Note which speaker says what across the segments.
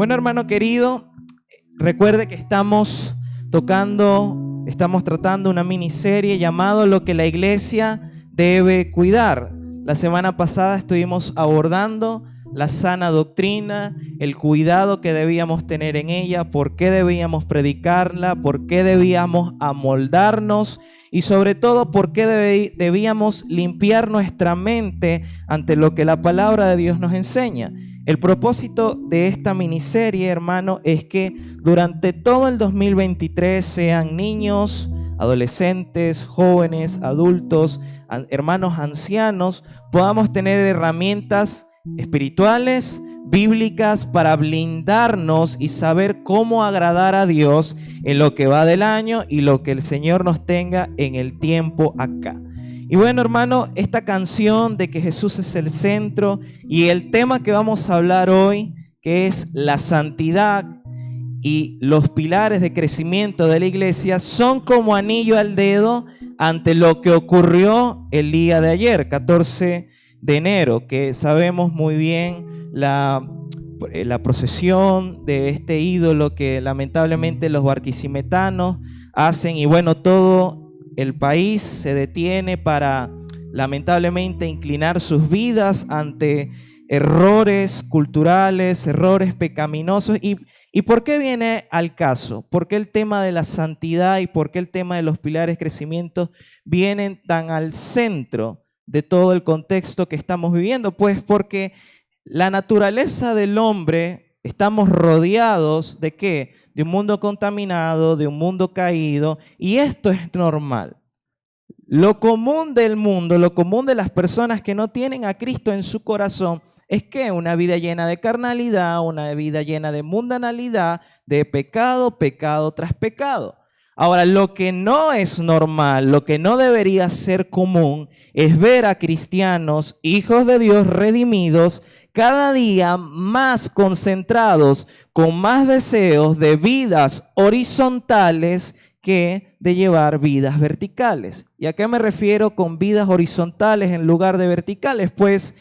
Speaker 1: Bueno, hermano querido, recuerde que estamos tratando una miniserie llamado Lo que la iglesia debe cuidar. La semana pasada estuvimos abordando la sana doctrina, el cuidado que debíamos tener en ella, por qué debíamos predicarla, por qué debíamos amoldarnos y sobre todo por qué debíamos limpiar nuestra mente ante lo que la palabra de Dios nos enseña. El propósito de esta miniserie, hermano, es que durante todo el 2023 sean niños, adolescentes, jóvenes, adultos, hermanos ancianos, podamos tener herramientas espirituales, bíblicas, para blindarnos y saber cómo agradar a Dios en lo que va del año y lo que el Señor nos tenga en el tiempo acá. Y bueno, hermano, esta canción de que Jesús es el centro y el tema que vamos a hablar hoy, que es la santidad y los pilares de crecimiento de la iglesia, son como anillo al dedo ante lo que ocurrió el día de ayer, 14 de enero, que sabemos muy bien la procesión de este ídolo que lamentablemente los barquisimetanos hacen, y bueno, todo el país se detiene para lamentablemente inclinar sus vidas ante errores culturales, errores pecaminosos. ¿Y por qué viene al caso? ¿Por qué el tema de la santidad y por qué el tema de los pilares de crecimiento vienen tan al centro de todo el contexto que estamos viviendo? Pues porque la naturaleza del hombre, estamos rodeados ¿de qué? De un mundo contaminado, de un mundo caído, y esto es normal. Lo común del mundo, lo común de las personas que no tienen a Cristo en su corazón, es que una vida llena de carnalidad, una vida llena de mundanalidad, de pecado, pecado tras pecado. Ahora, lo que no es normal, lo que no debería ser común, es ver a cristianos, hijos de Dios redimidos, cada día más concentrados, con más deseos de vidas horizontales que de llevar vidas verticales. ¿Y a qué me refiero con vidas horizontales en lugar de verticales? Pues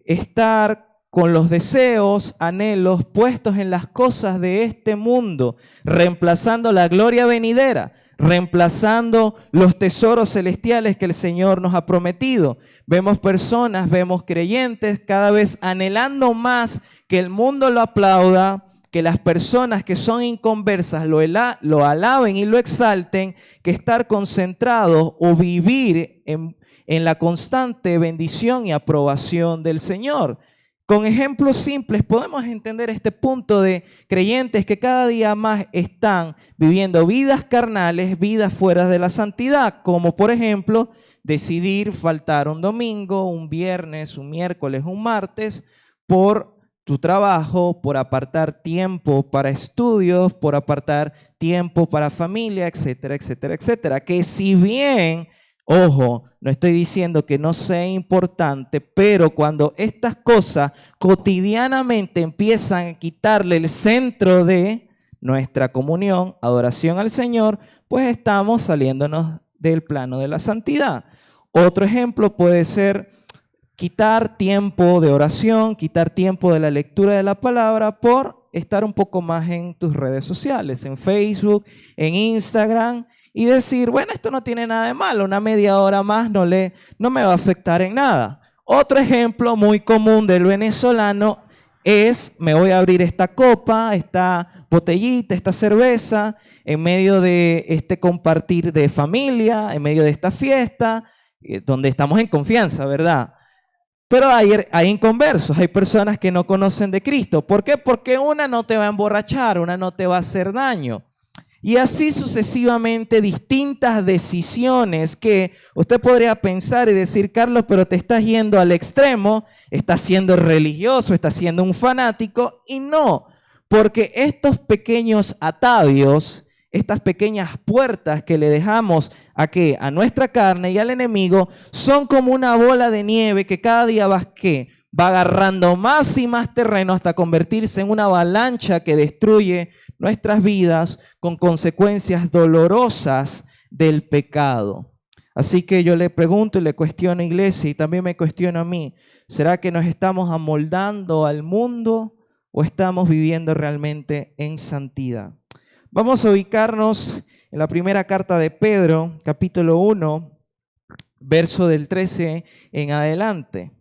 Speaker 1: estar con los deseos, anhelos puestos en las cosas de este mundo, reemplazando la gloria venidera, reemplazando los tesoros celestiales que el Señor nos ha prometido. Vemos personas, vemos creyentes cada vez anhelando más que el mundo lo aplauda, que las personas que son inconversas lo alaben y lo exalten, que estar concentrados o vivir en la constante bendición y aprobación del Señor. Con ejemplos simples podemos entender este punto de creyentes que cada día más están viviendo vidas carnales, vidas fuera de la santidad, como por ejemplo decidir faltar un domingo, un viernes, un miércoles, un martes por tu trabajo, por apartar tiempo para estudios, por apartar tiempo para familia, etcétera, etcétera, etcétera. Que si bien, ojo, no estoy diciendo que no sea importante, pero cuando estas cosas cotidianamente empiezan a quitarle el centro de nuestra comunión, adoración al Señor, pues estamos saliéndonos del plano de la santidad. Otro ejemplo puede ser quitar tiempo de oración, quitar tiempo de la lectura de la palabra por estar un poco más en tus redes sociales, en Facebook, en Instagram, y decir, bueno, esto no tiene nada de malo, una media hora más no me va a afectar en nada. Otro ejemplo muy común del venezolano es, me voy a abrir esta copa, esta botellita, esta cerveza, en medio de este compartir de familia, en medio de esta fiesta, donde estamos en confianza, ¿verdad? Pero hay inconversos, hay personas que no conocen de Cristo. ¿Por qué? Porque una no te va a emborrachar, una no te va a hacer daño. Y así sucesivamente distintas decisiones que usted podría pensar y decir, Carlos, pero te estás yendo al extremo, estás siendo religioso, estás siendo un fanático. Y no, porque estos pequeños atavios, estas pequeñas puertas que le dejamos a nuestra carne y al enemigo, son como una bola de nieve que cada día va agarrando más y más terreno hasta convertirse en una avalancha que destruye nuestras vidas con consecuencias dolorosas del pecado. Así que yo le pregunto y le cuestiono, iglesia, y también me cuestiono a mí, ¿será que nos estamos amoldando al mundo o estamos viviendo realmente en santidad? Vamos a ubicarnos en la primera carta de Pedro, capítulo 1, verso del 13 en adelante.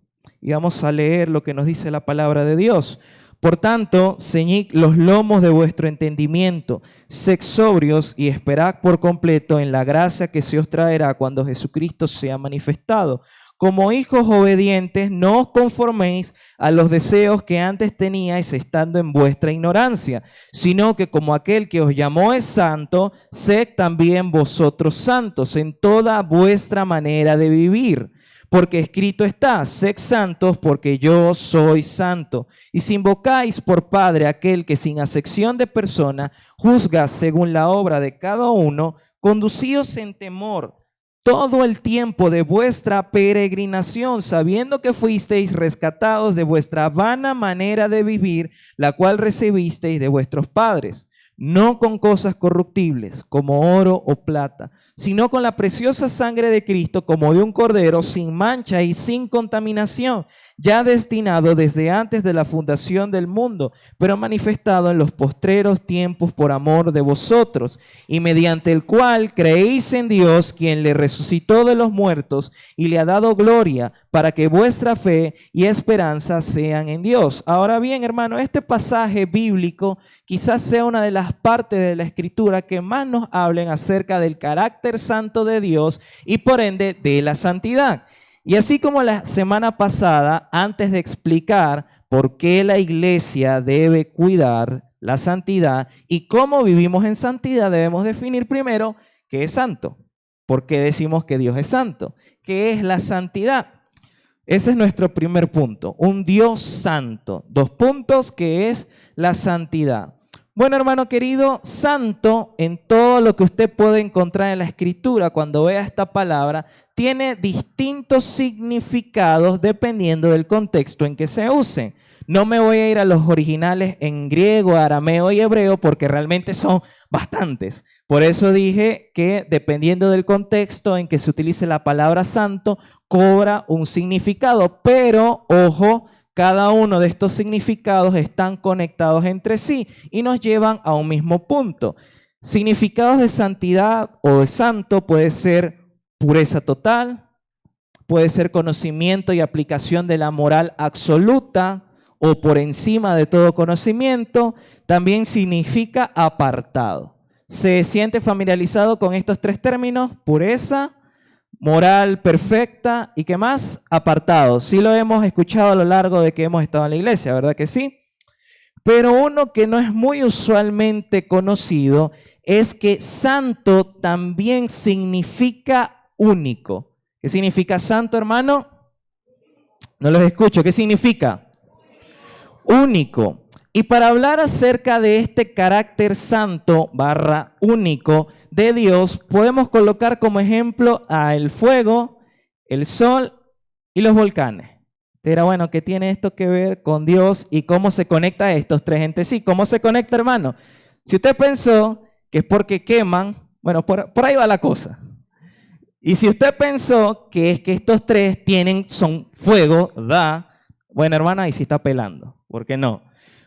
Speaker 1: Y vamos a leer lo que nos dice la palabra de Dios. Por tanto, ceñid los lomos de vuestro entendimiento, sed sobrios y esperad por completo en la gracia que se os traerá cuando Jesucristo sea manifestado. Como hijos obedientes, no os conforméis a los deseos que antes teníais estando en vuestra ignorancia, sino que como aquel que os llamó es santo, sed también vosotros santos en toda vuestra manera de vivir. Porque escrito está, sed santos porque yo soy santo. Y si invocáis por Padre aquel que sin acepción de persona juzga según la obra de cada uno, conducíos en temor todo el tiempo de vuestra peregrinación, sabiendo que fuisteis rescatados de vuestra vana manera de vivir, la cual recibisteis de vuestros padres, no con cosas corruptibles, como oro o plata, sino con la preciosa sangre de Cristo, como de un cordero, sin mancha y sin contaminación, ya destinado desde antes de la fundación del mundo, pero manifestado en los postreros tiempos por amor de vosotros, y mediante el cual creéis en Dios, quien le resucitó de los muertos y le ha dado gloria, para que vuestra fe y esperanza sean en Dios. Ahora bien, hermano, este pasaje bíblico quizás sea una de las partes de la Escritura que más nos hablen acerca del carácter santo de Dios y por ende de la santidad. Y así como la semana pasada, antes de explicar por qué la iglesia debe cuidar la santidad y cómo vivimos en santidad, debemos definir primero qué es santo. ¿Por qué decimos que Dios es santo? ¿Qué es la santidad? Ese es nuestro primer punto, un Dios santo. 2 puntos, que es la santidad. Bueno, hermano querido, santo en todo lo que usted puede encontrar en la Escritura cuando vea esta palabra, tiene distintos significados dependiendo del contexto en que se use. No me voy a ir a los originales en griego, arameo y hebreo porque realmente son bastantes. Por eso dije que dependiendo del contexto en que se utilice la palabra santo, cobra un significado. Pero, ojo, cada uno de estos significados están conectados entre sí y nos llevan a un mismo punto. Significados de santidad o de santo puede ser pureza total, puede ser conocimiento y aplicación de la moral absoluta o por encima de todo conocimiento. También significa apartado. ¿Se siente familiarizado con estos 3 términos? Pureza, moral perfecta y ¿qué más? Apartado. Sí lo hemos escuchado a lo largo de que hemos estado en la iglesia, ¿verdad que sí? Pero uno que no es muy usualmente conocido es que santo también significa único. ¿Qué significa santo, hermano? No los escucho. ¿Qué significa? Único. Y para hablar acerca de este carácter santo / único de Dios, podemos colocar como ejemplo el fuego, el sol y los volcanes. Pero bueno, ¿qué tiene esto que ver con Dios y cómo se conecta a estos 3 entre sí? ¿Cómo se conecta, hermano? Si usted pensó que es porque queman, bueno, por ahí va la cosa. Y si usted pensó que es que estos 3 son fuego, bueno, hermano, ahí sí está pelando. ¿Por qué no?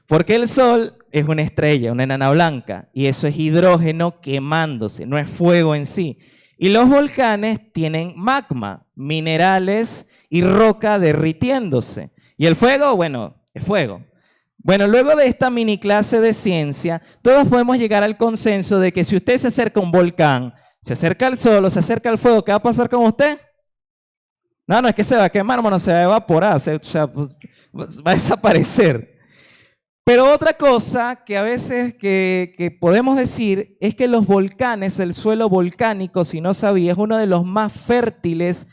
Speaker 1: Porque el sol es una estrella, una enana blanca, y eso es hidrógeno quemándose, no es fuego en sí. Y los volcanes tienen magma, minerales y roca derritiéndose. Y el fuego, bueno, es fuego. Bueno, luego de esta mini clase de ciencia, todos podemos llegar al consenso de que si usted se acerca a un volcán, se acerca al sol o se acerca al fuego, ¿qué va a pasar con usted? No es que se va a quemar, hermano, se va a evaporar, va a desaparecer. Pero otra cosa que a veces que podemos decir es que los volcanes, el suelo volcánico, si no sabía, es uno de los más fértiles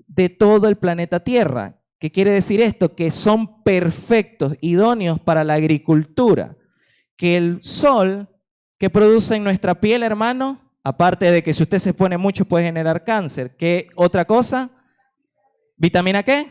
Speaker 1: de todo el planeta Tierra. ¿Qué quiere decir esto? Que son perfectos, idóneos para la agricultura. Que el sol que produce en nuestra piel, hermano, aparte de que si usted se pone mucho puede generar cáncer. ¿Qué otra cosa? ¿Vitamina qué?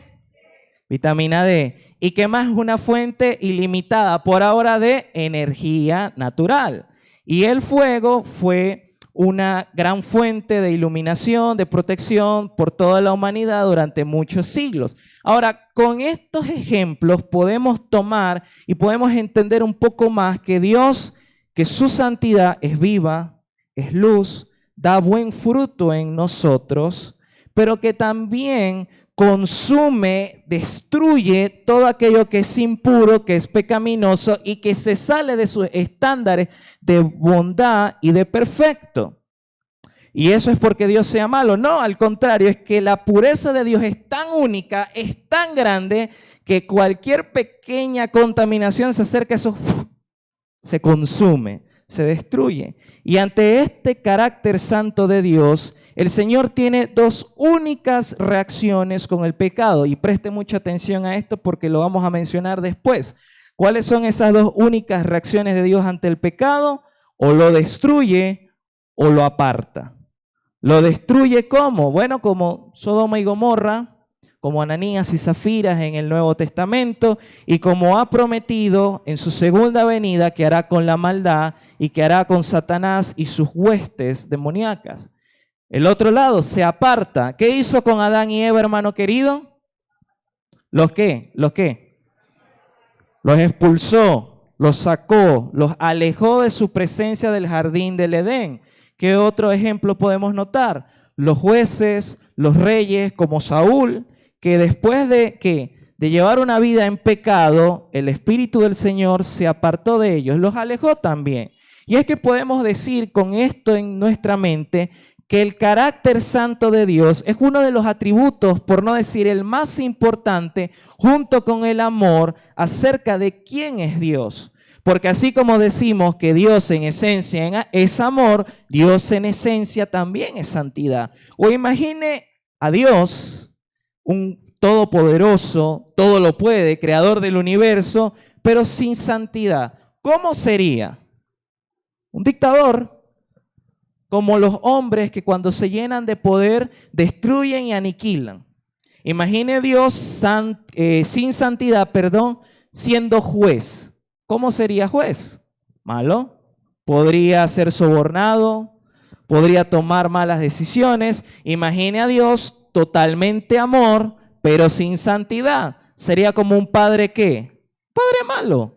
Speaker 1: Vitamina D. ¿Y qué más? Una fuente ilimitada por ahora de energía natural. Y el fuego fue una gran fuente de iluminación, de protección por toda la humanidad durante muchos siglos. Ahora, con estos ejemplos podemos tomar y podemos entender un poco más que Dios, que su santidad es viva, es luz, da buen fruto en nosotros, pero que también consume, destruye todo aquello que es impuro, que es pecaminoso y que se sale de sus estándares de bondad y de perfecto. Y eso es porque Dios sea malo. No, al contrario, es que la pureza de Dios es tan única, es tan grande, que cualquier pequeña contaminación se acerca a eso, se consume, se destruye. Y ante este carácter santo de Dios, el Señor tiene dos únicas reacciones con el pecado. Y preste mucha atención a esto porque lo vamos a mencionar después. ¿Cuáles son esas dos únicas reacciones de Dios ante el pecado? O lo destruye o lo aparta. ¿Lo destruye cómo? Bueno, como Sodoma y Gomorra, como Ananías y Zafiras en el Nuevo Testamento, y como ha prometido en su segunda venida que hará con la maldad y que hará con Satanás y sus huestes demoníacas. El otro lado se aparta. ¿Qué hizo con Adán y Eva, hermano querido? ¿Los qué? ¿Los qué? Los expulsó, los sacó, los alejó de su presencia del jardín del Edén. ¿Qué otro ejemplo podemos notar? Los jueces, los reyes como Saúl, que después de llevar una vida en pecado, el Espíritu del Señor se apartó de ellos, los alejó también. Y es que podemos decir con esto en nuestra mente que el carácter santo de Dios es uno de los atributos, por no decir el más importante, junto con el amor, acerca de quién es Dios. Porque así como decimos que Dios en esencia es amor, Dios en esencia también es santidad. O imagine a Dios, un todopoderoso, todo lo puede, creador del universo, pero sin santidad. ¿Cómo sería? Un dictador, como los hombres que cuando se llenan de poder destruyen y aniquilan. Imagine Dios sin santidad, siendo juez. ¿Cómo sería juez? Malo. Podría ser sobornado, podría tomar malas decisiones. Imagine a Dios totalmente amor, pero sin santidad. Sería como un padre ¿qué? Padre malo.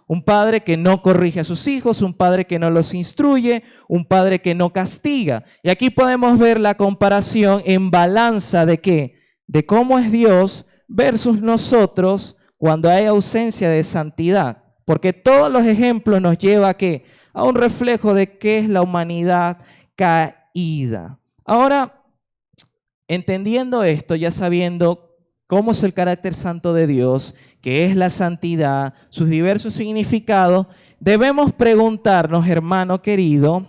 Speaker 1: Un padre que no corrige a sus hijos, un padre que no los instruye, un padre que no castiga. Y aquí podemos ver la comparación en balanza de ¿qué? De cómo es Dios versus nosotros cuando hay ausencia de santidad. Porque todos los ejemplos nos llevan ¿a qué? A un reflejo de qué es la humanidad caída. Ahora, entendiendo esto, ya sabiendo cómo es el carácter santo de Dios, qué es la santidad, sus diversos significados, debemos preguntarnos, hermano querido,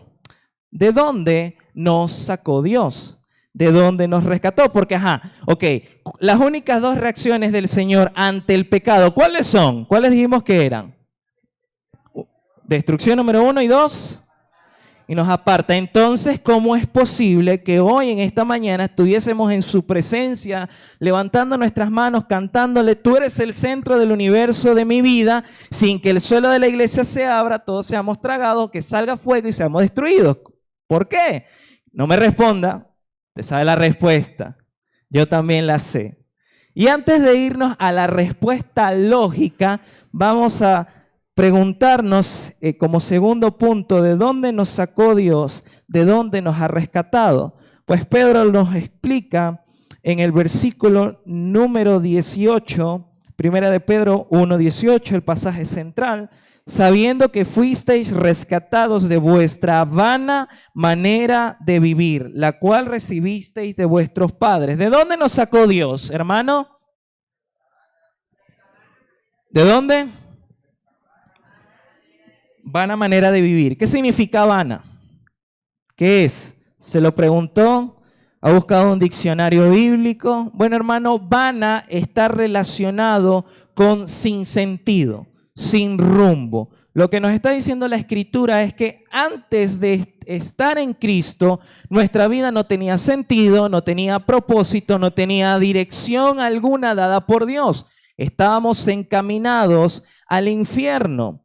Speaker 1: ¿de dónde nos sacó Dios? ¿De dónde nos rescató? Porque, las únicas dos reacciones del Señor ante el pecado, ¿cuáles son? ¿Cuáles dijimos que eran? Destrucción número 1 y 2. Y nos aparta. Entonces, ¿cómo es posible que hoy en esta mañana estuviésemos en su presencia, levantando nuestras manos, cantándole, tú eres el centro del universo de mi vida, sin que el suelo de la iglesia se abra, todos seamos tragados, que salga fuego y seamos destruidos? ¿Por qué? No me responda, usted sabe la respuesta, yo también la sé. Y antes de irnos a la respuesta lógica, vamos a preguntarnos como segundo punto, ¿de dónde nos sacó Dios? ¿De dónde nos ha rescatado? Pues Pedro nos explica en el versículo número 18, primera de Pedro 1:18, el pasaje central, sabiendo que fuisteis rescatados de vuestra vana manera de vivir, la cual recibisteis de vuestros padres. ¿De dónde nos sacó Dios, hermano? ¿De dónde? Vana manera de vivir. ¿Qué significa vana? ¿Qué es? Se lo preguntó, ha buscado un diccionario bíblico. Bueno, hermano, vana está relacionado con sin sentido, sin rumbo. Lo que nos está diciendo la Escritura es que antes de estar en Cristo, nuestra vida no tenía sentido, no tenía propósito, no tenía dirección alguna dada por Dios. Estábamos encaminados al infierno.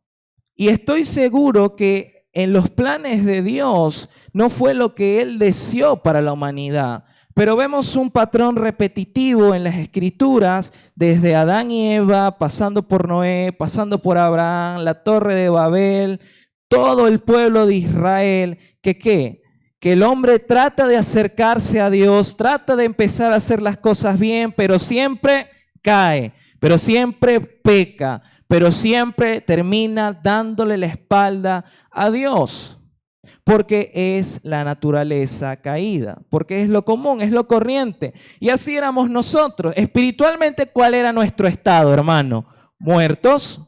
Speaker 1: Y estoy seguro que en los planes de Dios no fue lo que Él deseó para la humanidad. Pero vemos un patrón repetitivo en las Escrituras, desde Adán y Eva, pasando por Noé, pasando por Abraham, la Torre de Babel, todo el pueblo de Israel, que el hombre trata de acercarse a Dios, trata de empezar a hacer las cosas bien, pero siempre cae, pero siempre peca, pero siempre termina dándole la espalda a Dios. Porque es la naturaleza caída, porque es lo común, es lo corriente. Y así éramos nosotros. Espiritualmente, ¿cuál era nuestro estado, hermano? Muertos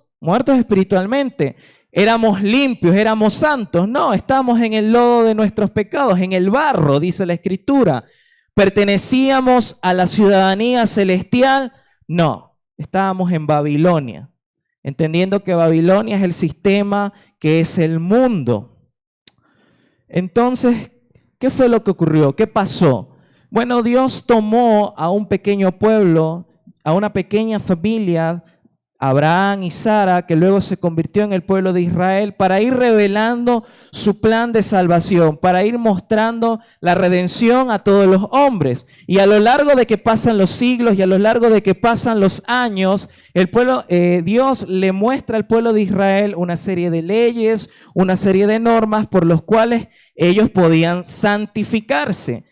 Speaker 1: espiritualmente. Éramos limpios, éramos santos. No, estábamos en el lodo de nuestros pecados, en el barro, dice la Escritura. ¿Pertenecíamos a la ciudadanía celestial? No, estábamos en Babilonia, entendiendo que Babilonia es el sistema que es el mundo. Entonces, ¿qué fue lo que ocurrió? ¿Qué pasó? Bueno, Dios tomó a un pequeño pueblo, a una pequeña familia, Abraham y Sara, que luego se convirtió en el pueblo de Israel, para ir revelando su plan de salvación, para ir mostrando la redención a todos los hombres. Y a lo largo de que pasan los siglos y a lo largo de que pasan los años, Dios le muestra al pueblo de Israel una serie de leyes, una serie de normas por los cuales ellos podían santificarse.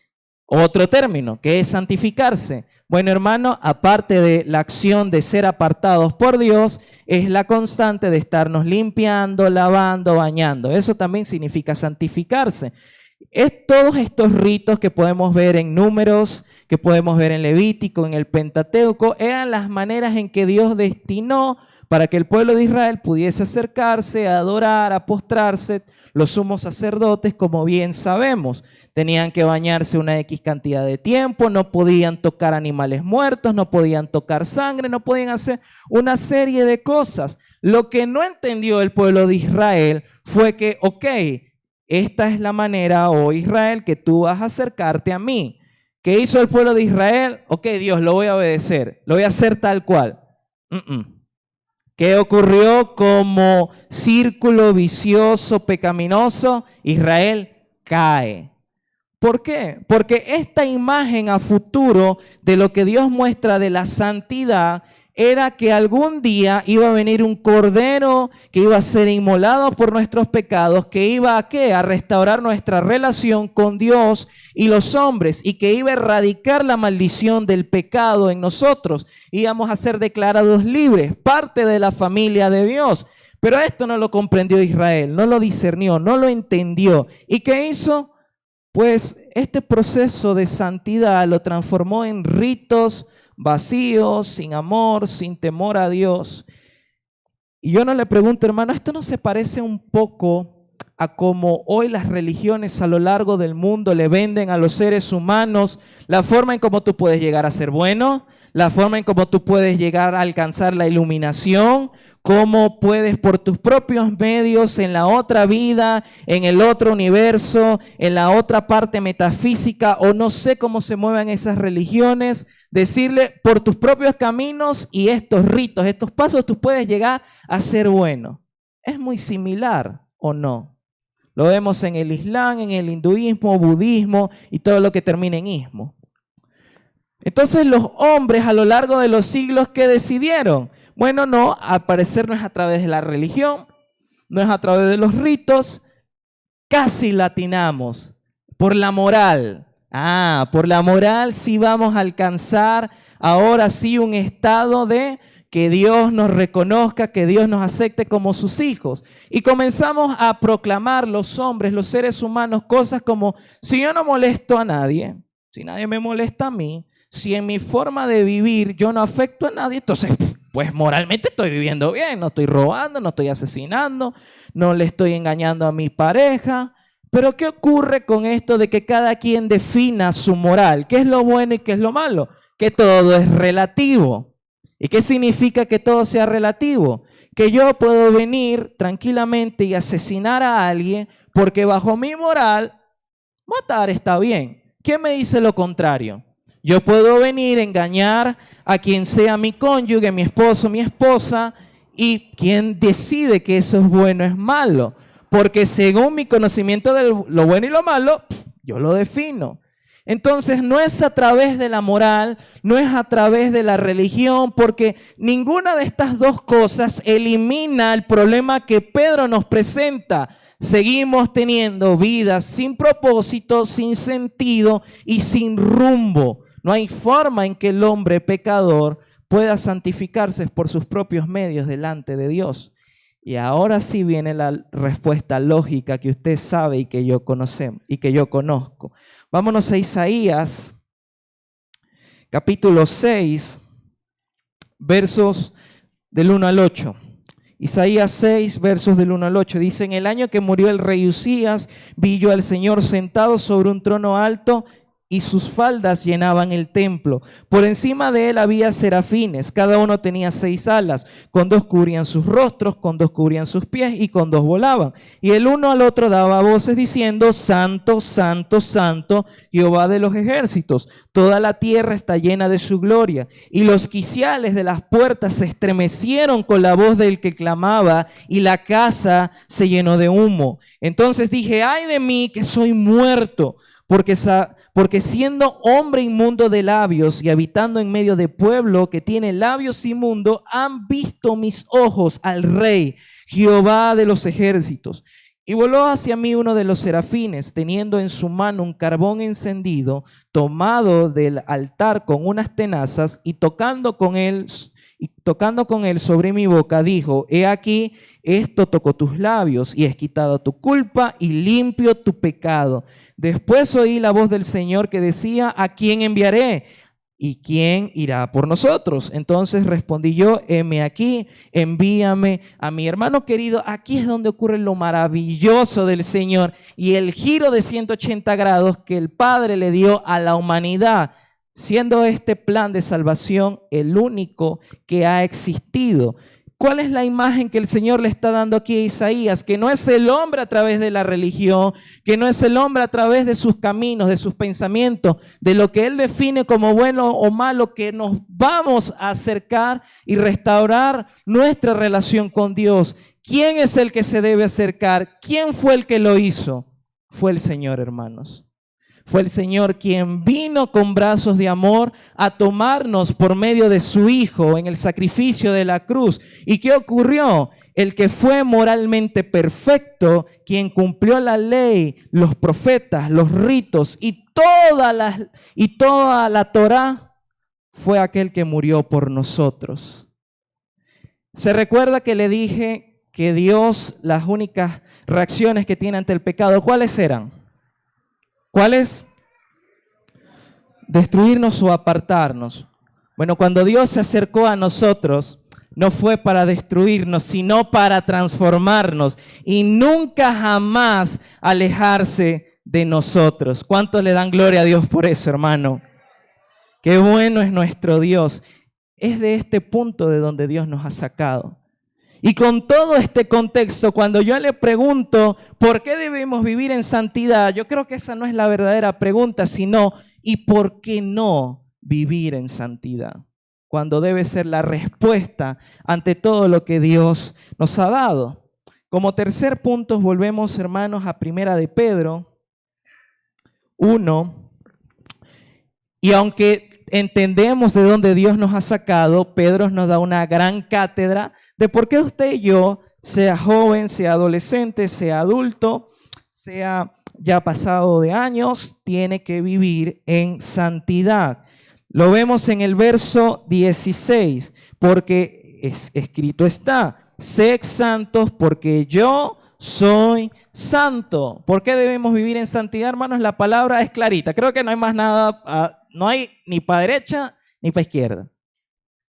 Speaker 1: Otro término, ¿qué es santificarse? Bueno, hermano, aparte de la acción de ser apartados por Dios, es la constante de estarnos limpiando, lavando, bañando. Eso también significa santificarse. Es todos estos ritos que podemos ver en Números, que podemos ver en Levítico, en el Pentateuco, eran las maneras en que Dios destinó para que el pueblo de Israel pudiese acercarse, a adorar, a postrarse. Los sumos sacerdotes, como bien sabemos, tenían que bañarse una X cantidad de tiempo, no podían tocar animales muertos, no podían tocar sangre, no podían hacer una serie de cosas. Lo que no entendió el pueblo de Israel fue que, ok, esta es la manera, oh Israel, que tú vas a acercarte a mí. ¿Qué hizo el pueblo de Israel? Ok, Dios, lo voy a obedecer, lo voy a hacer tal cual. ¿Qué ocurrió como círculo vicioso, pecaminoso? Israel cae. ¿Por qué? Porque esta imagen a futuro de lo que Dios muestra de la santidad era que algún día iba a venir un cordero que iba a ser inmolado por nuestros pecados, que iba a ¿qué? A restaurar nuestra relación con Dios y los hombres, y que iba a erradicar la maldición del pecado en nosotros. Íbamos a ser declarados libres, parte de la familia de Dios. Pero esto no lo comprendió Israel, no lo discernió, no lo entendió. ¿Y qué hizo? Pues este proceso de santidad lo transformó en ritos vacíos, sin amor, sin temor a Dios. Y yo no le pregunto, hermano, ¿esto no se parece un poco a cómo hoy las religiones a lo largo del mundo le venden a los seres humanos la forma en cómo tú puedes llegar a ser bueno, la forma en cómo tú puedes llegar a alcanzar la iluminación, cómo puedes por tus propios medios en la otra vida, en el otro universo, en la otra parte metafísica, o no sé cómo se muevan esas religiones, decirle por tus propios caminos y estos ritos, estos pasos, tú puedes llegar a ser bueno? ¿Es muy similar o no? Lo vemos en el Islam, en el hinduismo, budismo y todo lo que termina en ismo. Entonces los hombres a lo largo de los siglos, ¿qué decidieron? Bueno, no, al parecer no es a través de la religión, no es a través de los ritos, casi latinamos por la moral. Por la moral sí vamos a alcanzar ahora sí un estado de que Dios nos reconozca, que Dios nos acepte como sus hijos. Y comenzamos a proclamar los hombres, los seres humanos, cosas como: si yo no molesto a nadie, si nadie me molesta a mí, si en mi forma de vivir yo no afecto a nadie, entonces pues moralmente estoy viviendo bien, no estoy robando, no estoy asesinando, no le estoy engañando a mi pareja. Pero ¿qué ocurre con esto de que cada quien defina su moral? ¿Qué es lo bueno y qué es lo malo? Que todo es relativo. ¿Y qué significa que todo sea relativo? Que yo puedo venir tranquilamente y asesinar a alguien porque bajo mi moral matar está bien. ¿Quién me dice lo contrario? Yo puedo venir a engañar a quien sea mi cónyuge, mi esposo, mi esposa, y ¿quién decide que eso es bueno o es malo? porque según mi conocimiento de lo bueno y lo malo, yo lo defino. Entonces no es a través de la moral, no es a través de la religión, porque ninguna de estas dos cosas elimina el problema que Pedro nos presenta. Seguimos teniendo vidas sin propósito, sin sentido y sin rumbo. No hay forma en que el hombre pecador pueda santificarse por sus propios medios delante de Dios. Y ahora sí viene la respuesta lógica que usted sabe y que yo conozco. Vámonos a Isaías, capítulo 6, versos del 1 al 8. Isaías 6, versos del 1 al 8. Dice: en el año que murió el rey Usías, vi yo al Señor sentado sobre un trono alto, y sus faldas llenaban el templo. Por encima de él había serafines, cada uno tenía 6 alas, con 2 cubrían sus rostros, con 2 cubrían sus pies y con 2 volaban. Y el uno al otro daba voces diciendo: Santo, Santo, Santo, Jehová de los ejércitos, toda la tierra está llena de su gloria. Y los quiciales de las puertas se estremecieron con la voz del que clamaba, y la casa se llenó de humo. Entonces dije: ay de mí, que soy muerto, porque siendo hombre inmundo de labios y habitando en medio de pueblo que tiene labios inmundos, han visto mis ojos al Rey, Jehová de los ejércitos. Y voló hacia mí uno de los serafines, teniendo en su mano un carbón encendido, tomado del altar con unas tenazas, y tocando con él sobre mi boca, dijo: he aquí, esto tocó tus labios, y es quitada tu culpa, y limpio tu pecado. Después oí la voz del Señor que decía: ¿a quién enviaré? ¿Y quién irá por nosotros? Entonces respondí yo: heme aquí, envíame a mí. Hermano querido, aquí es donde ocurre lo maravilloso del Señor y el giro de 180 grados que el Padre le dio a la humanidad, siendo este plan de salvación el único que ha existido. ¿Cuál es la imagen que el Señor le está dando aquí a Isaías? Que no es el hombre a través de la religión, que no es el hombre a través de sus caminos, de sus pensamientos, de lo que él define como bueno o malo, que nos vamos a acercar y restaurar nuestra relación con Dios. ¿Quién es el que se debe acercar? ¿Quién fue el que lo hizo? Fue el Señor, hermanos. Fue el Señor quien vino con brazos de amor a tomarnos por medio de su Hijo en el sacrificio de la cruz. ¿Y qué ocurrió? El que fue moralmente perfecto, quien cumplió la ley, los profetas, los ritos y toda la Torá, fue aquel que murió por nosotros. ¿Se recuerda que le dije que Dios, las únicas reacciones que tiene ante el pecado, cuáles eran? ¿Cuáles? Destruirnos o apartarnos. Bueno, cuando Dios se acercó a nosotros, no fue para destruirnos, sino para transformarnos y nunca jamás alejarse de nosotros. ¿Cuántos le dan gloria a Dios por eso, hermano? Qué bueno es nuestro Dios. Es de este punto de donde Dios nos ha sacado. Y con todo este contexto, cuando yo le pregunto por qué debemos vivir en santidad, yo creo que esa no es la verdadera pregunta, sino ¿y por qué no vivir en santidad? Cuando debe ser la respuesta ante todo lo que Dios nos ha dado. Como tercer punto, volvemos, hermanos, a Primera de Pedro 1. Y aunque entendemos de dónde Dios nos ha sacado, Pedro nos da una gran cátedra de por qué usted y yo, sea joven, sea adolescente, sea adulto, sea ya pasado de años, tiene que vivir en santidad. Lo vemos en el verso 16, porque escrito está: sed santos porque yo soy santo. ¿Por qué debemos vivir en santidad, hermanos? La palabra es clarita. Creo que no hay más nada, no hay ni para derecha ni para izquierda.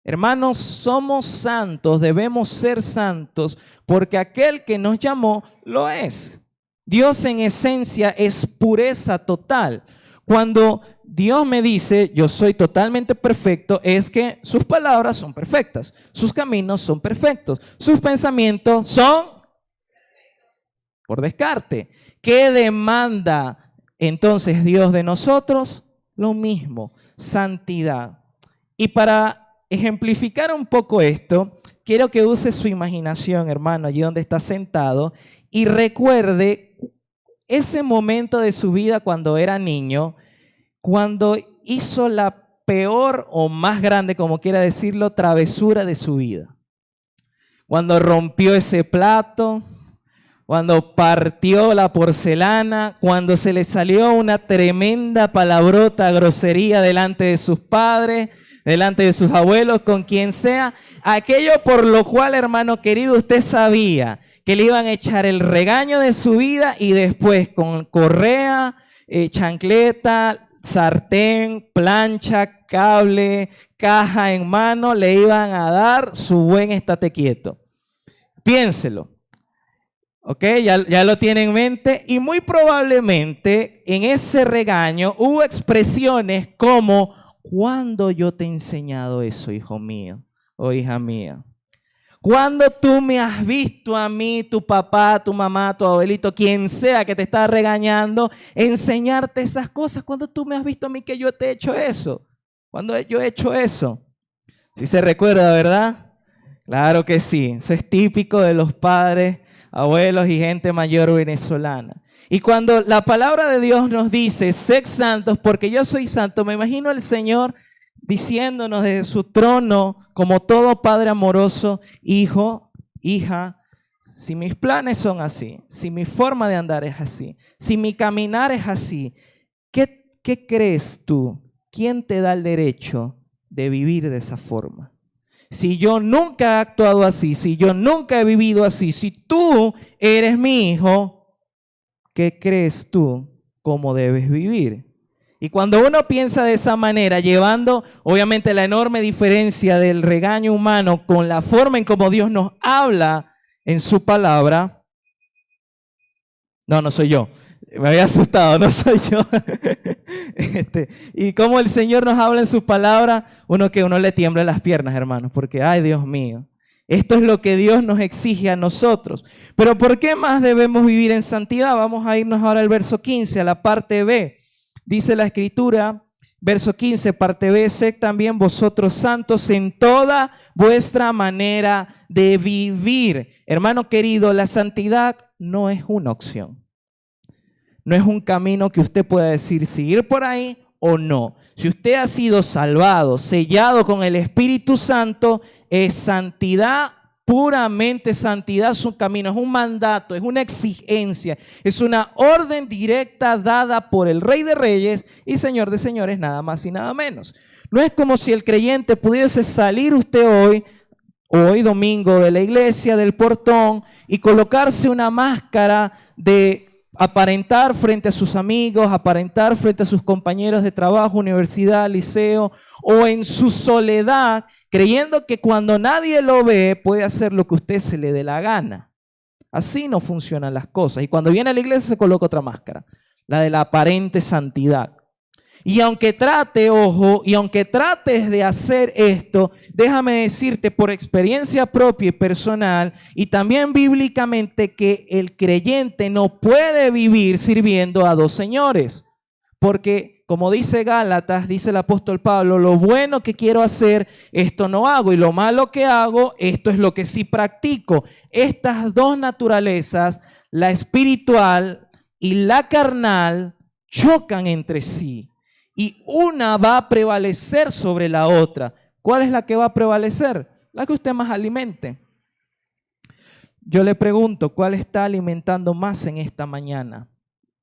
Speaker 1: Hermanos, somos santos, debemos ser santos, porque aquel que nos llamó lo es. Dios en esencia es pureza total. Cuando Dios me dice, yo soy totalmente perfecto, es que sus palabras son perfectas, sus caminos son perfectos, sus pensamientos son por descarte. ¿Qué demanda entonces Dios de nosotros? Lo mismo, santidad. Y para ejemplificar un poco esto, quiero que use su imaginación, hermano, allí donde está sentado, y recuerde ese momento de su vida cuando era niño, cuando hizo la peor o más grande, como quiera decirlo, travesura de su vida. Cuando rompió ese plato, cuando partió la porcelana, cuando se le salió una tremenda palabrota, grosería delante de sus padres, delante de sus abuelos, con quien sea, aquello por lo cual, hermano querido, usted sabía que le iban a echar el regaño de su vida y después con correa, chancleta, sartén, plancha, cable, caja en mano, le iban a dar su buen estate quieto. Piénselo. ¿Ok? Ya lo tiene en mente y muy probablemente en ese regaño hubo expresiones como: ¿cuándo yo te he enseñado eso, hijo mío o hija mía? ¿Cuándo tú me has visto a mí, tu papá, tu mamá, tu abuelito, quien sea que te está regañando, enseñarte esas cosas? ¿Cuándo tú me has visto a mí que yo te he hecho eso? ¿Cuándo yo he hecho eso? ¿Sí se recuerda, verdad? Claro que sí. Eso es típico de los padres, abuelos y gente mayor venezolana. Y cuando la palabra de Dios nos dice: sed santos porque yo soy santo, me imagino al Señor diciéndonos desde su trono, como todo padre amoroso: hijo, hija, si mis planes son así, si mi forma de andar es así, si mi caminar es así, ¿qué crees tú? ¿Quién te da el derecho de vivir de esa forma? Si yo nunca he actuado así, si yo nunca he vivido así, si tú eres mi hijo, ¿qué crees tú cómo debes vivir? Y cuando uno piensa de esa manera, llevando obviamente la enorme diferencia del regaño humano con la forma en cómo Dios nos habla en su palabra. No soy yo. Me había asustado, no soy yo. Y como el Señor nos habla en su palabra, uno le tiembla las piernas, hermanos, porque, ay, Dios mío, esto es lo que Dios nos exige a nosotros. Pero ¿por qué más debemos vivir en santidad? Vamos a irnos ahora al verso 15, a la parte B. Dice la Escritura, verso 15, parte B: sed también vosotros santos en toda vuestra manera de vivir. Hermano querido, la santidad no es una opción. No es un camino que usted pueda decir seguir por ahí o no. Si usted ha sido salvado, sellado con el Espíritu Santo, es santidad, puramente santidad. Es un camino, es un mandato, es una exigencia, es una orden directa dada por el Rey de Reyes y Señor de Señores, nada más y nada menos. No es como si el creyente pudiese salir usted hoy domingo, de la iglesia, del portón, y colocarse una máscara de aparentar frente a sus amigos, aparentar frente a sus compañeros de trabajo, universidad, liceo, o en su soledad, creyendo que cuando nadie lo ve puede hacer lo que usted se le dé la gana. Así no funcionan las cosas. Y cuando viene a la iglesia se coloca otra máscara, la de la aparente santidad. Y aunque trate, ojo, y aunque trates de hacer esto, déjame decirte por experiencia propia y personal, y también bíblicamente, que el creyente no puede vivir sirviendo a dos señores. Porque, como dice Gálatas, dice el apóstol Pablo: lo bueno que quiero hacer, esto no hago, y lo malo que hago, esto es lo que sí practico. Estas dos naturalezas, la espiritual y la carnal, chocan entre sí. Y una va a prevalecer sobre la otra. ¿Cuál es la que va a prevalecer? La que usted más alimente. Yo le pregunto, ¿cuál está alimentando más en esta mañana?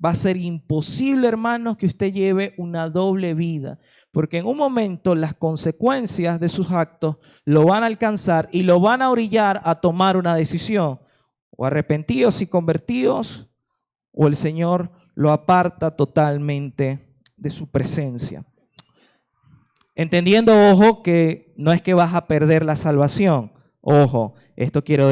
Speaker 1: Va a ser imposible, hermanos, que usted lleve una doble vida, porque en un momento las consecuencias de sus actos lo van a alcanzar y lo van a orillar a tomar una decisión: o arrepentidos y convertidos, o el Señor lo aparta totalmente de su presencia. Entendiendo, ojo, que no es que vas a perder la salvación. Ojo, esto quiero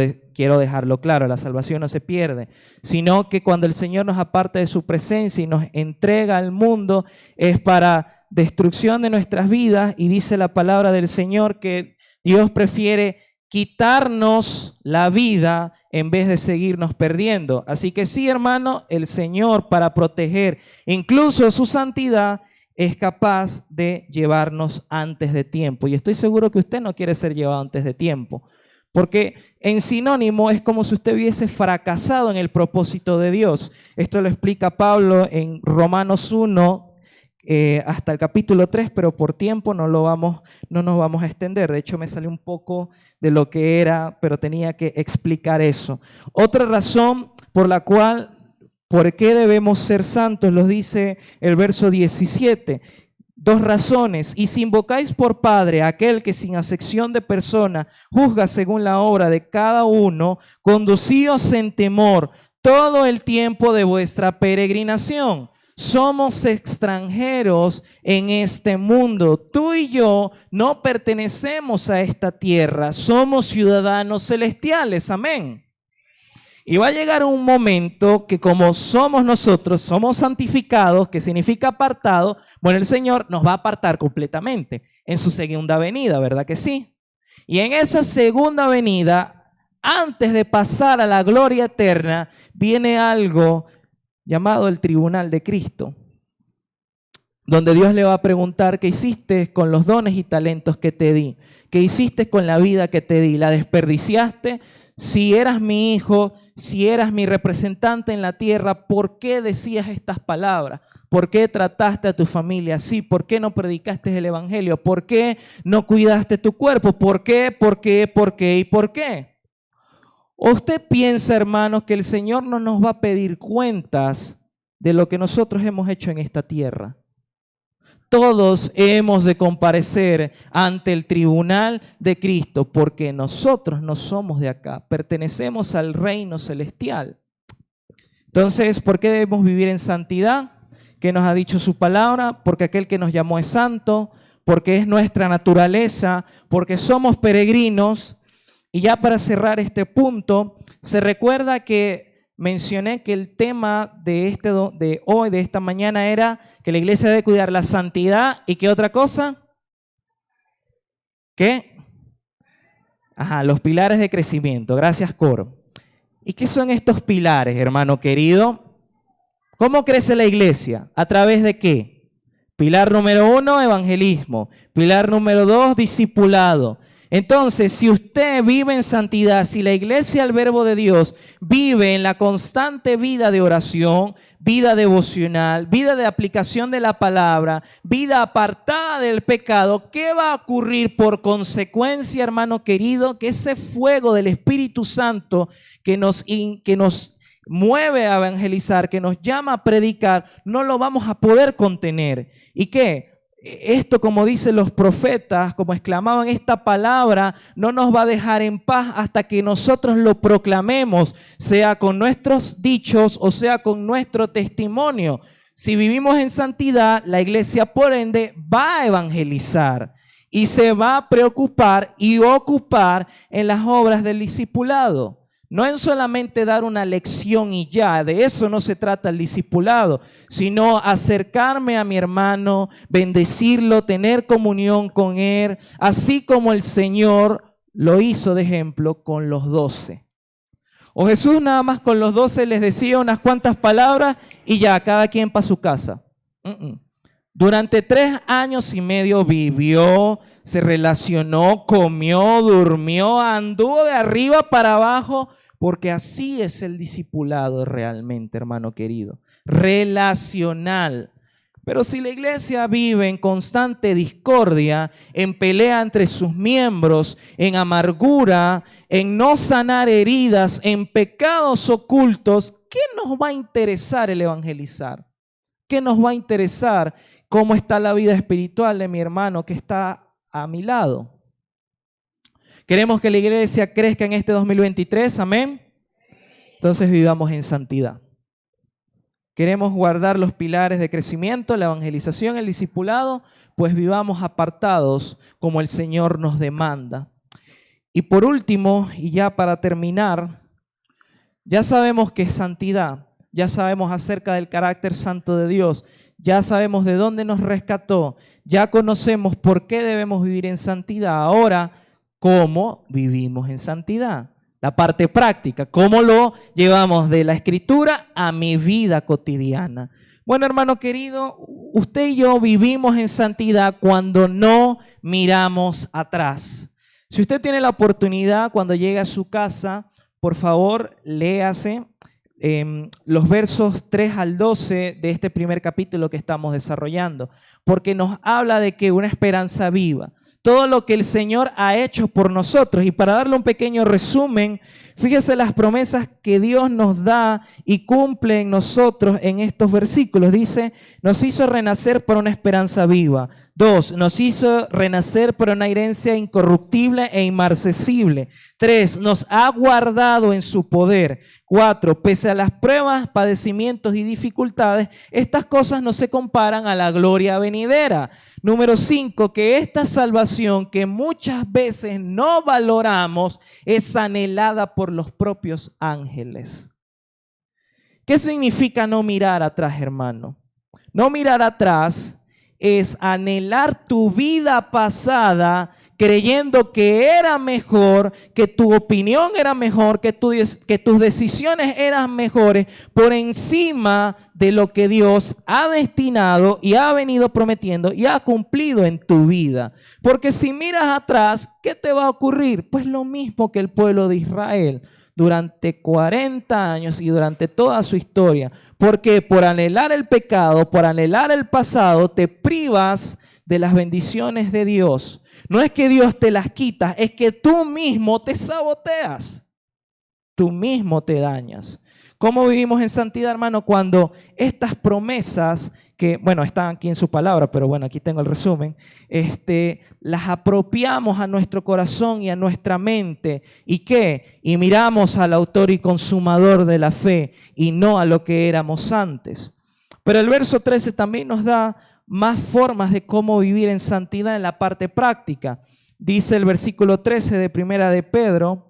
Speaker 1: dejarlo claro: la salvación no se pierde, sino que cuando el Señor nos aparta de su presencia y nos entrega al mundo, es para destrucción de nuestras vidas. Y dice la palabra del Señor que Dios prefiere quitarnos la vida en vez de seguirnos perdiendo. Así que sí, hermano, el Señor, para proteger incluso su santidad, es capaz de llevarnos antes de tiempo. Y estoy seguro que usted no quiere ser llevado antes de tiempo. Porque en sinónimo es como si usted hubiese fracasado en el propósito de Dios. Esto lo explica Pablo en Romanos 1, hasta el capítulo 3, pero por tiempo no nos vamos a extender. De hecho, me salió un poco de lo que era, pero tenía que explicar eso. Otra razón por qué debemos ser santos, lo dice el verso 17. 2 razones. Y si invocáis por Padre a aquel que sin acepción de persona juzga según la obra de cada uno, conducíos en temor todo el tiempo de vuestra peregrinación. Somos extranjeros en este mundo. Tú y yo no pertenecemos a esta tierra. Somos ciudadanos celestiales. Amén. Y va a llegar un momento que como somos nosotros, somos santificados, que significa apartado, bueno, el Señor nos va a apartar completamente en su segunda venida, ¿verdad que sí? Y en esa segunda venida, antes de pasar a la gloria eterna, viene algo llamado el tribunal de Cristo, donde Dios le va a preguntar: ¿qué hiciste con los dones y talentos que te di? ¿Qué hiciste con la vida que te di? ¿La desperdiciaste? Si eras mi hijo, si eras mi representante en la tierra, ¿por qué decías estas palabras? ¿Por qué trataste a tu familia así? ¿Por qué no predicaste el evangelio? ¿Por qué no cuidaste tu cuerpo? ¿Por qué? ¿Por qué? ¿Por qué? ¿Y por qué? ¿Usted piensa, hermanos, que el Señor no nos va a pedir cuentas de lo que nosotros hemos hecho en esta tierra? Todos hemos de comparecer ante el tribunal de Cristo, porque nosotros no somos de acá, pertenecemos al reino celestial. Entonces, ¿por qué debemos vivir en santidad? ¿Qué nos ha dicho su palabra? Porque aquel que nos llamó es santo, porque es nuestra naturaleza, porque somos peregrinos. Y ya para cerrar este punto, se recuerda que mencioné que el tema de hoy, de esta mañana, era que la iglesia debe cuidar la santidad. ¿Y qué otra cosa? ¿Qué? Los pilares de crecimiento. Gracias, coro. ¿Y qué son estos pilares, hermano querido? ¿Cómo crece la iglesia? ¿A través de qué? Pilar número 1, evangelismo. Pilar número 2, discipulado. Entonces, si usted vive en santidad, si la iglesia, el verbo de Dios, vive en la constante vida de oración, vida devocional, vida de aplicación de la palabra, vida apartada del pecado, ¿qué va a ocurrir por consecuencia, hermano querido? Que ese fuego del Espíritu Santo que nos mueve a evangelizar, que nos llama a predicar, no lo vamos a poder contener. ¿Y qué? Esto, como dicen los profetas, como exclamaban, esta palabra no nos va a dejar en paz hasta que nosotros lo proclamemos, sea con nuestros dichos o sea con nuestro testimonio. Si vivimos en santidad, la iglesia, por ende, va a evangelizar y se va a preocupar y ocupar en las obras del discipulado. No en solamente dar una lección y ya, de eso no se trata el discipulado, sino acercarme a mi hermano, bendecirlo, tener comunión con él, así como el Señor lo hizo de ejemplo con los 12. O Jesús nada más con los 12 les decía unas cuantas palabras y ya, cada quien para su casa. Durante 3 años y medio vivió, se relacionó, comió, durmió, anduvo de arriba para abajo, porque así es el discipulado realmente, hermano querido, relacional. Pero si la iglesia vive en constante discordia, en pelea entre sus miembros, en amargura, en no sanar heridas, en pecados ocultos, ¿qué nos va a interesar el evangelizar? ¿Qué nos va a interesar cómo está la vida espiritual de mi hermano que está a mi lado? Queremos que la iglesia crezca en este 2023, amén. Entonces vivamos en santidad. Queremos guardar los pilares de crecimiento, la evangelización, el discipulado, pues vivamos apartados como el Señor nos demanda. Y por último, y ya para terminar, ya sabemos qué es santidad, ya sabemos acerca del carácter santo de Dios, ya sabemos de dónde nos rescató, ya conocemos por qué debemos vivir en santidad. Ahora, ¿cómo vivimos en santidad? La parte práctica, ¿cómo lo llevamos de la Escritura a mi vida cotidiana? Bueno, hermano querido, usted y yo vivimos en santidad cuando no miramos atrás. Si usted tiene la oportunidad cuando llegue a su casa, por favor, léase los versos 3 al 12 de este primer capítulo que estamos desarrollando, porque nos habla de que una esperanza viva, todo lo que el Señor ha hecho por nosotros. Y para darle un pequeño resumen, fíjese las promesas que Dios nos da y cumple en nosotros en estos versículos. Dice, nos hizo renacer por una esperanza viva. 2, nos hizo renacer por una herencia incorruptible e inmarcesible. 3, nos ha guardado en su poder. 4, pese a las pruebas, padecimientos y dificultades, estas cosas no se comparan a la gloria venidera. Número 5, que esta salvación que muchas veces no valoramos es anhelada por los propios ángeles. ¿Qué significa no mirar atrás, hermano? No mirar atrás es anhelar tu vida pasada creyendo que era mejor, que tu opinión era mejor, que tus decisiones eran mejores por encima de lo que Dios ha destinado y ha venido prometiendo y ha cumplido en tu vida. Porque si miras atrás, ¿qué te va a ocurrir? Pues lo mismo que el pueblo de Israel durante 40 años y durante toda su historia. Porque por anhelar el pecado, por anhelar el pasado, te privas de las bendiciones de Dios. No es que Dios te las quita, es que tú mismo te saboteas. Tú mismo te dañas. ¿Cómo vivimos en santidad, hermano? Cuando estas promesas, que bueno, están aquí en su palabra, pero bueno, aquí tengo el resumen, las apropiamos a nuestro corazón y a nuestra mente. ¿Y qué? Y miramos al autor y consumador de la fe y no a lo que éramos antes. Pero el verso 13 también nos da más formas de cómo vivir en santidad en la parte práctica. Dice el versículo 13 de Primera de Pedro,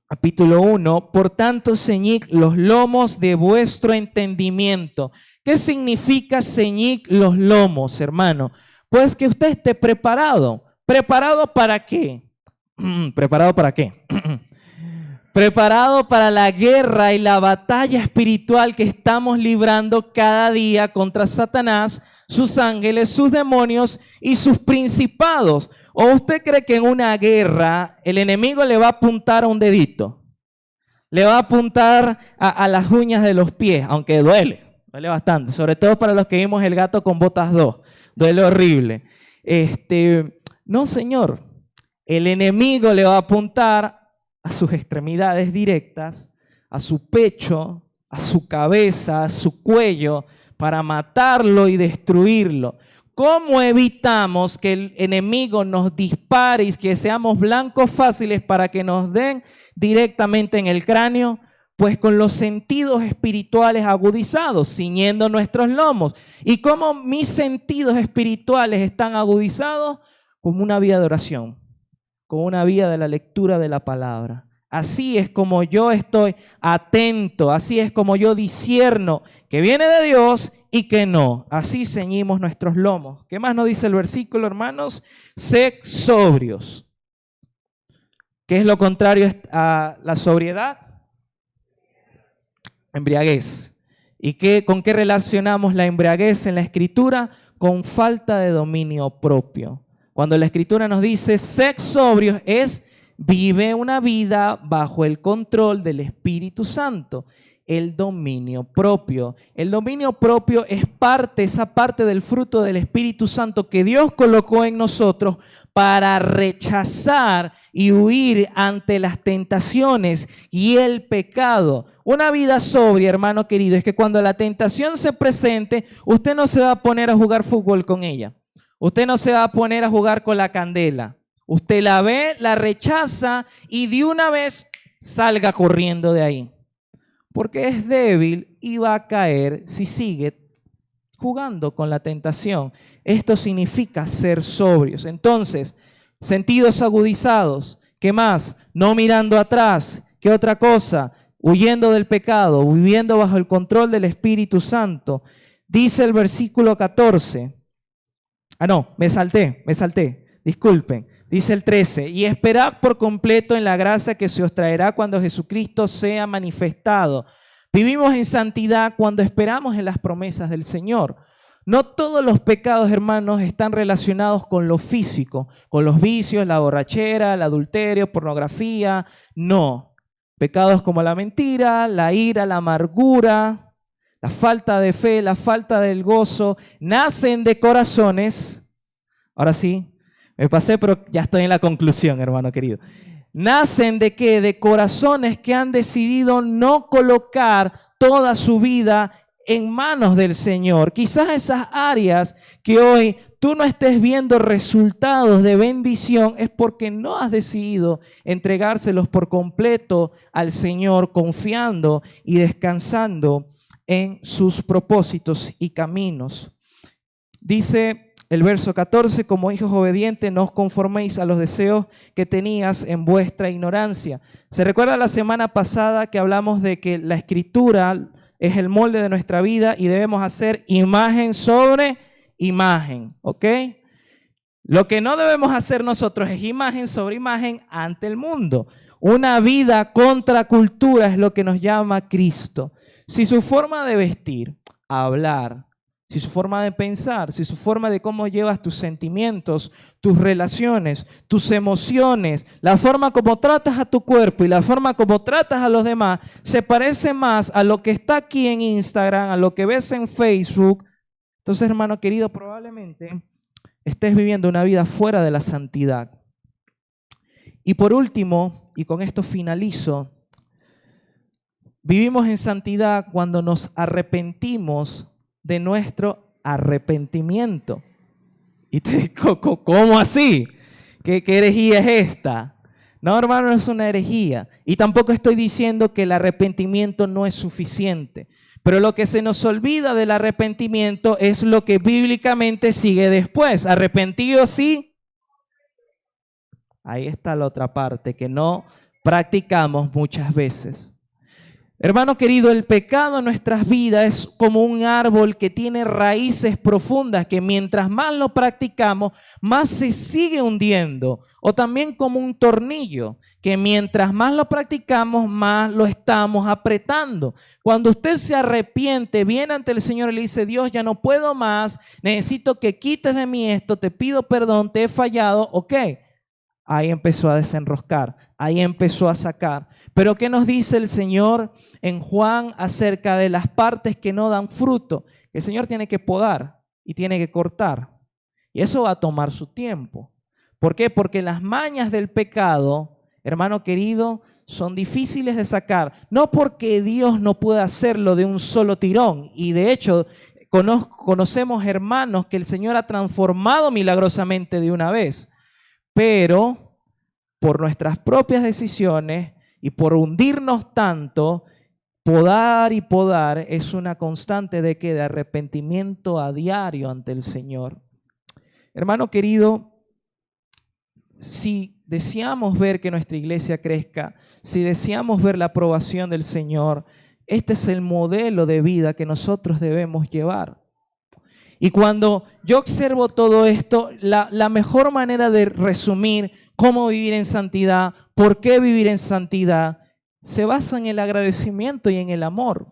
Speaker 1: capítulo 1, por tanto ceñid los lomos de vuestro entendimiento. ¿Qué significa ceñid los lomos, hermano? Pues que usted esté preparado. ¿Preparado para qué? ¿Preparado para qué? Preparado para la guerra y la batalla espiritual que estamos librando cada día contra Satanás, sus ángeles, sus demonios y sus principados. ¿O usted cree que en una guerra el enemigo le va a apuntar a un dedito? Le va a apuntar a las uñas de los pies, aunque duele bastante, sobre todo para los que vimos El gato con botas 2, duele horrible. No, señor, el enemigo le va a apuntar a sus extremidades directas, a su pecho, a su cabeza, a su cuello, para matarlo y destruirlo. ¿Cómo evitamos que el enemigo nos dispare y que seamos blancos fáciles para que nos den directamente en el cráneo? Pues con los sentidos espirituales agudizados, ciñendo nuestros lomos. ¿Y cómo mis sentidos espirituales están agudizados? Como una vida de oración, como una vida de la lectura de la palabra. Así es como yo estoy atento, así es como yo discierno que viene de Dios y que no. Así ceñimos nuestros lomos. ¿Qué más nos dice el versículo, hermanos? Sed sobrios. ¿Qué es lo contrario a la sobriedad? Embriaguez. ¿Y con qué relacionamos la embriaguez en la Escritura? Con falta de dominio propio. Cuando la Escritura nos dice sed sobrios, vive una vida bajo el control del Espíritu Santo. El dominio propio. El dominio propio es esa parte del fruto del Espíritu Santo que Dios colocó en nosotros para rechazar y huir ante las tentaciones y el pecado. Una vida sobria, hermano querido, es que cuando la tentación se presente, usted no se va a poner a jugar fútbol con ella. Usted no se va a poner a jugar con la candela. Usted la ve, la rechaza y de una vez salga corriendo de ahí. Porque es débil y va a caer si sigue jugando con la tentación. Esto significa ser sobrios. Entonces, sentidos agudizados. ¿Qué más? No mirando atrás. ¿Qué otra cosa? Huyendo del pecado, viviendo bajo el control del Espíritu Santo. Dice el versículo 14. Me salté. Disculpen. Dice el 13, y esperad por completo en la gracia que se os traerá cuando Jesucristo sea manifestado. Vivimos en santidad cuando esperamos en las promesas del Señor. No todos los pecados, hermanos, están relacionados con lo físico, con los vicios, la borrachera, el adulterio, pornografía. No. Pecados como la mentira, la ira, la amargura, la falta de fe, la falta del gozo, nacen de corazones. Ahora sí, me pasé, pero ya estoy en la conclusión, hermano querido. ¿Nacen de qué? De corazones que han decidido no colocar toda su vida en manos del Señor. Quizás esas áreas que hoy tú no estés viendo resultados de bendición es porque no has decidido entregárselos por completo al Señor, confiando y descansando en sus propósitos y caminos. Dice el verso 14, como hijos obedientes, no os conforméis a los deseos que tenías en vuestra ignorancia. ¿Se recuerda la semana pasada que hablamos de que la Escritura es el molde de nuestra vida y debemos hacer imagen sobre imagen? ¿Ok? Lo que no debemos hacer nosotros es imagen sobre imagen ante el mundo. Una vida contra cultura es lo que nos llama Cristo. Si su forma de vestir, hablar, si su forma de pensar, si su forma de cómo llevas tus sentimientos, tus relaciones, tus emociones, la forma como tratas a tu cuerpo y la forma como tratas a los demás, se parece más a lo que está aquí en Instagram, a lo que ves en Facebook, entonces, hermano querido, probablemente estés viviendo una vida fuera de la santidad. Y por último, y con esto finalizo, vivimos en santidad cuando nos arrepentimos de nuestro arrepentimiento. Y te digo, ¿cómo así? ¿Qué herejía es esta? No, hermano, no es una herejía. Y tampoco estoy diciendo que el arrepentimiento no es suficiente. Pero lo que se nos olvida del arrepentimiento es lo que bíblicamente sigue después. Arrepentido sí. Ahí está la otra parte que no practicamos muchas veces. Hermano querido, el pecado en nuestras vidas es como un árbol que tiene raíces profundas que mientras más lo practicamos, más se sigue hundiendo. O también como un tornillo que mientras más lo practicamos, más lo estamos apretando. Cuando usted se arrepiente, viene ante el Señor y le dice, Dios, ya no puedo más, necesito que quites de mí esto, te pido perdón, te he fallado, ok. Ahí empezó a desenroscar, ahí empezó a sacar. Pero ¿qué nos dice el Señor en Juan acerca de las partes que no dan fruto? El Señor tiene que podar y tiene que cortar. Y eso va a tomar su tiempo. ¿Por qué? Porque las mañas del pecado, hermano querido, son difíciles de sacar. No porque Dios no pueda hacerlo de un solo tirón. Y de hecho, conocemos hermanos que el Señor ha transformado milagrosamente de una vez. Pero por nuestras propias decisiones y por hundirnos tanto, podar y podar es una constante de ¿qué? De arrepentimiento a diario ante el Señor. Hermano querido, si deseamos ver que nuestra iglesia crezca, si deseamos ver la aprobación del Señor, este es el modelo de vida que nosotros debemos llevar. Y cuando yo observo todo esto, la mejor manera de resumir cómo vivir en santidad, por qué vivir en santidad, se basa en el agradecimiento y en el amor.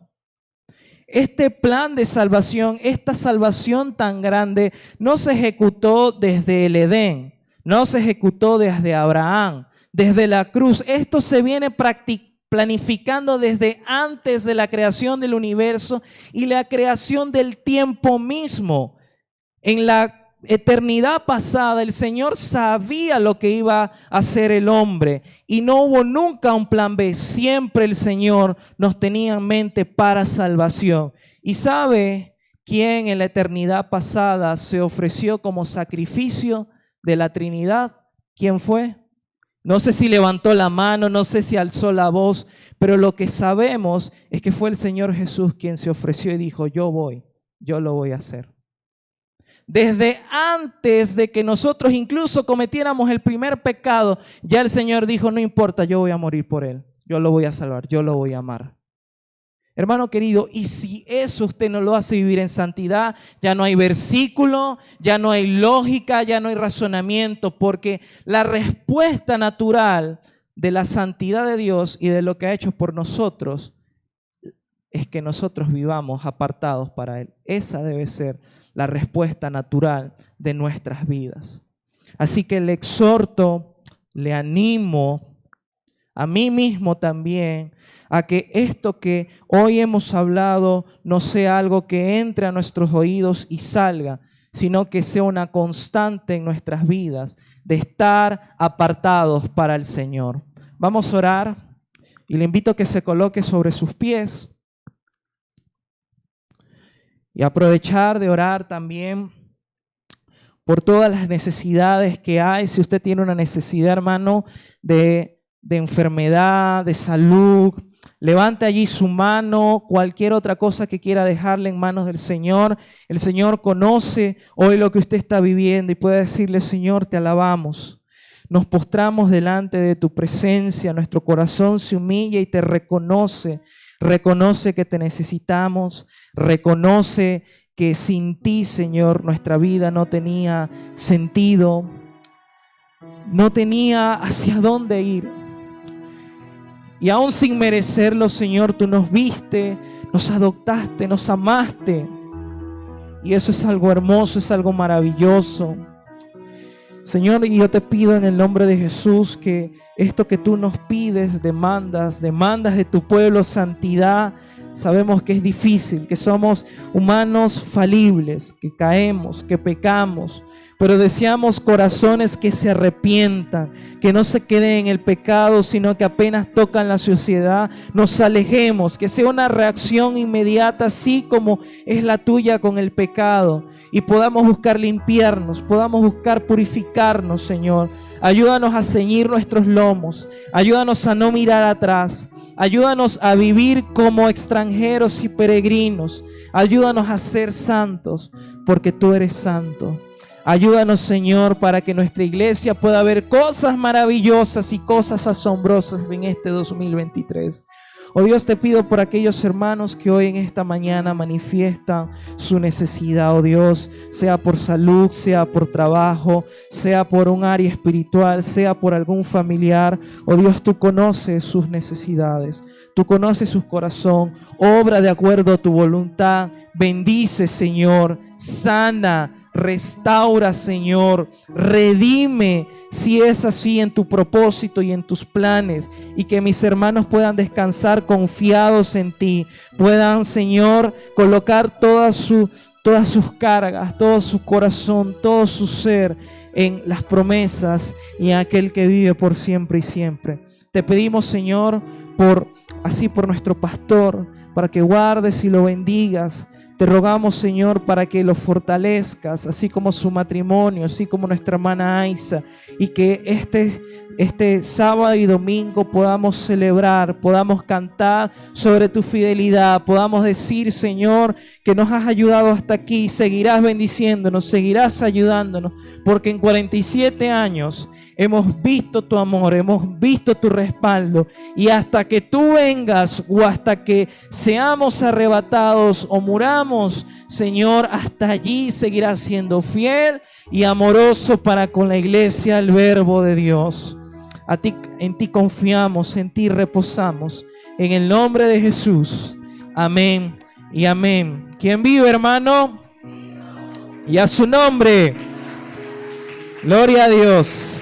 Speaker 1: Este plan de salvación, esta salvación tan grande, no se ejecutó desde el Edén, no se ejecutó desde Abraham, desde la cruz. Esto se viene planificando desde antes de la creación del universo y la creación del tiempo mismo. En la eternidad pasada, el Señor sabía lo que iba a hacer el hombre y no hubo nunca un plan B. Siempre el Señor nos tenía en mente para salvación. ¿Y sabe quién en la eternidad pasada se ofreció como sacrificio de la Trinidad? ¿Quién fue? No sé si levantó la mano, no sé si alzó la voz, pero lo que sabemos es que fue el Señor Jesús quien se ofreció y dijo, yo lo voy a hacer. Desde antes de que nosotros incluso cometiéramos el primer pecado, ya el Señor dijo, no importa, yo voy a morir por él, yo lo voy a salvar, yo lo voy a amar. Hermano querido, y si eso usted no lo hace vivir en santidad, ya no hay versículo, ya no hay lógica, ya no hay razonamiento, porque la respuesta natural de la santidad de Dios y de lo que ha hecho por nosotros es que nosotros vivamos apartados para Él. Esa debe ser la respuesta natural de nuestras vidas. Así que le exhorto, le animo, a mí mismo también, a que esto que hoy hemos hablado no sea algo que entre a nuestros oídos y salga, sino que sea una constante en nuestras vidas de estar apartados para el Señor. Vamos a orar y le invito a que se coloque sobre sus pies y aprovechar de orar también por todas las necesidades que hay. Si usted tiene una necesidad, hermano, de enfermedad, de salud, levante allí su mano, cualquier otra cosa que quiera dejarle en manos del Señor. El Señor conoce hoy lo que usted está viviendo y puede decirle: Señor, te alabamos. Nos postramos delante de tu presencia, nuestro corazón se humilla y te reconoce. Reconoce que te necesitamos, reconoce que sin ti, Señor, nuestra vida no tenía sentido, no tenía hacia dónde ir. Y aún sin merecerlo, Señor, tú nos viste, nos adoptaste, nos amaste. Y eso es algo hermoso, es algo maravilloso. Señor, y yo te pido en el nombre de Jesús que esto que tú nos pides, demandas de tu pueblo, santidad. Sabemos que es difícil, que somos humanos falibles, que caemos, que pecamos, pero deseamos corazones que se arrepientan, que no se queden en el pecado, sino que apenas tocan la suciedad, nos alejemos, que sea una reacción inmediata, así como es la tuya con el pecado, y podamos buscar limpiarnos, podamos buscar purificarnos, Señor. Ayúdanos a ceñir nuestros lomos, ayúdanos a no mirar atrás, ayúdanos a vivir como extranjeros y peregrinos, ayúdanos a ser santos, porque tú eres santo. Ayúdanos, Señor, para que nuestra iglesia pueda ver cosas maravillosas y cosas asombrosas en este 2023. Oh Dios, te pido por aquellos hermanos que hoy en esta mañana manifiestan su necesidad, oh Dios, sea por salud, sea por trabajo, sea por un área espiritual, sea por algún familiar. Oh Dios, tú conoces sus necesidades, tú conoces su corazón, obra de acuerdo a tu voluntad. Bendice, Señor, sana, restaura, Señor, redime, si es así en tu propósito y en tus planes, y que mis hermanos puedan descansar confiados en ti, puedan, Señor, colocar todas sus cargas, todo su corazón, todo su ser en las promesas y en aquel que vive por siempre y siempre. Te pedimos, Señor, por nuestro pastor, para que guardes y lo bendigas. Te rogamos, Señor, para que lo fortalezcas, así como su matrimonio, así como nuestra hermana Aiza, y que este sábado y domingo podamos celebrar, podamos cantar sobre tu fidelidad, podamos decir, Señor, que nos has ayudado hasta aquí, seguirás bendiciéndonos, seguirás ayudándonos, porque en 47 años hemos visto tu amor, hemos visto tu respaldo, y hasta que tú vengas o hasta que seamos arrebatados o muramos, Señor, hasta allí seguirás siendo fiel y amoroso para con la iglesia, el verbo de Dios. En ti confiamos, en ti reposamos, en el nombre de Jesús. Amén y amén. ¿Quién vive, hermano? Y a su nombre. Gloria a Dios.